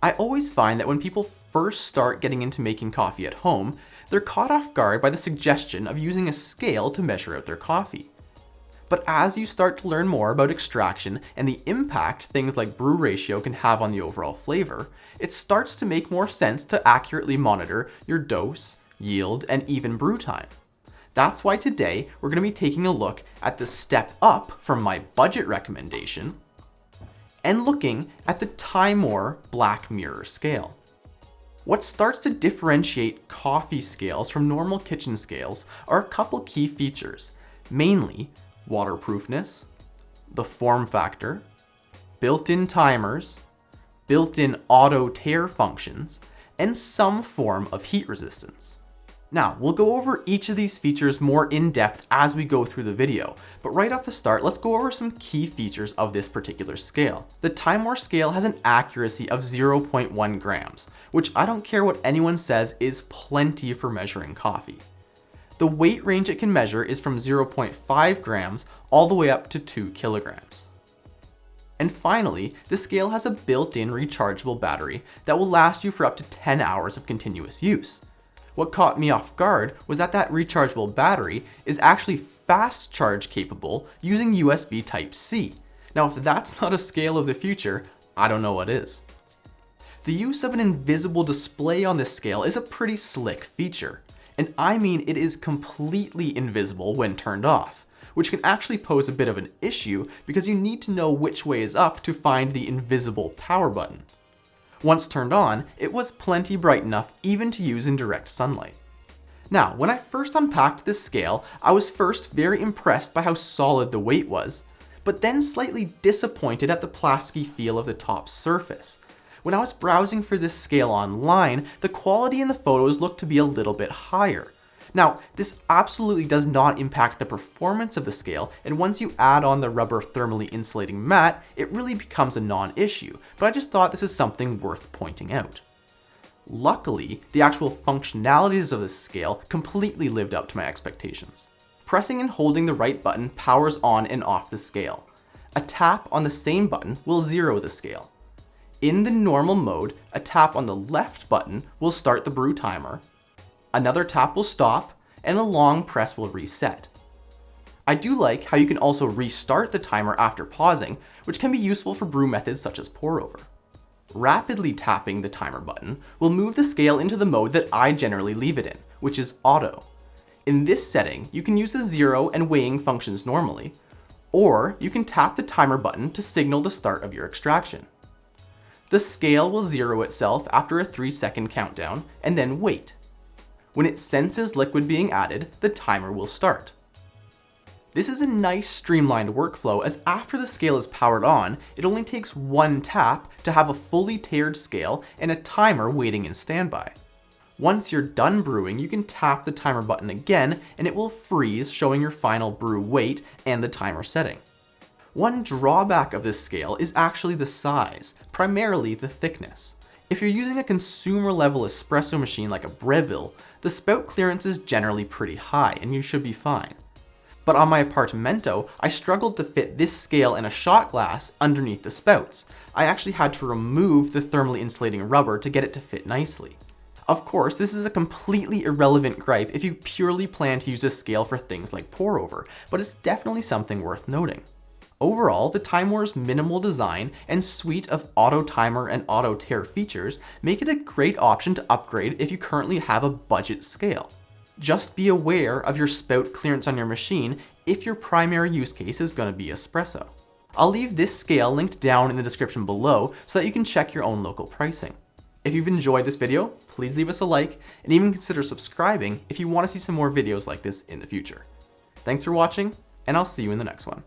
I always find that when people first start getting into making coffee at home, they're caught off guard by the suggestion of using a scale to measure out their coffee. But as you start to learn more about extraction and the impact things like brew ratio can have on the overall flavor, it starts to make more sense to accurately monitor your dose, yield, and even brew time. That's why today we're going to be taking a look at the step up from my budget recommendation and looking at the Timemore Black Mirror scale. What starts to differentiate coffee scales from normal kitchen scales are a couple key features, mainly waterproofness, the form factor, built-in timers, built-in auto tare functions, and some form of heat resistance. Now, we'll go over each of these features more in depth as we go through the video, but right off the start, let's go over some key features of this particular scale. The Timemore scale has an accuracy of 0.1 grams, which I don't care what anyone says is plenty for measuring coffee. The weight range it can measure is from 0.5 grams all the way up to 2 kilograms. And finally, the scale has a built-in rechargeable battery that will last you for up to 10 hours of continuous use. What caught me off guard was that rechargeable battery is actually fast charge capable using USB Type-C. Now, if that's not a scale of the future, I don't know what is. The use of an invisible display on this scale is a pretty slick feature. And I mean it is completely invisible when turned off, which can actually pose a bit of an issue because you need to know which way is up to find the invisible power button. Once turned on, it was plenty bright enough even to use in direct sunlight. Now, when I first unpacked this scale, I was first very impressed by how solid the weight was, but then slightly disappointed at the plasticky feel of the top surface. When I was browsing for this scale online, the quality in the photos looked to be a little bit higher. Now, this absolutely does not impact the performance of the scale, and once you add on the rubber thermally insulating mat, it really becomes a non-issue, but I just thought this is something worth pointing out. Luckily, the actual functionalities of this scale completely lived up to my expectations. Pressing and holding the right button powers on and off the scale. A tap on the same button will zero the scale. In the normal mode, a tap on the left button will start the brew timer, another tap will stop, and a long press will reset. I do like how you can also restart the timer after pausing, which can be useful for brew methods such as pour over. Rapidly tapping the timer button will move the scale into the mode that I generally leave it in, which is auto. In this setting, you can use the zero and weighing functions normally, or you can tap the timer button to signal the start of your extraction. The scale will zero itself after a 3-second countdown and then wait. When it senses liquid being added, the timer will start. This is a nice streamlined workflow as after the scale is powered on, it only takes one tap to have a fully tared scale and a timer waiting in standby. Once you're done brewing, you can tap the timer button again and it will freeze, showing your final brew weight and the timer setting. One drawback of this scale is actually the size, primarily the thickness. If you're using a consumer level espresso machine like a Breville, the spout clearance is generally pretty high and you should be fine. But on my Apartamento, I struggled to fit this scale and a shot glass underneath the spouts. I actually had to remove the thermally insulating rubber to get it to fit nicely. Of course, this is a completely irrelevant gripe if you purely plan to use this scale for things like pour over, but it's definitely something worth noting. Overall, the Timemore's minimal design and suite of auto timer and auto tare features make it a great option to upgrade if you currently have a budget scale. Just be aware of your spout clearance on your machine if your primary use case is going to be espresso. I'll leave this scale linked down in the description below so that you can check your own local pricing. If you've enjoyed this video, please leave us a like and even consider subscribing if you want to see some more videos like this in the future. Thanks for watching, and I'll see you in the next one.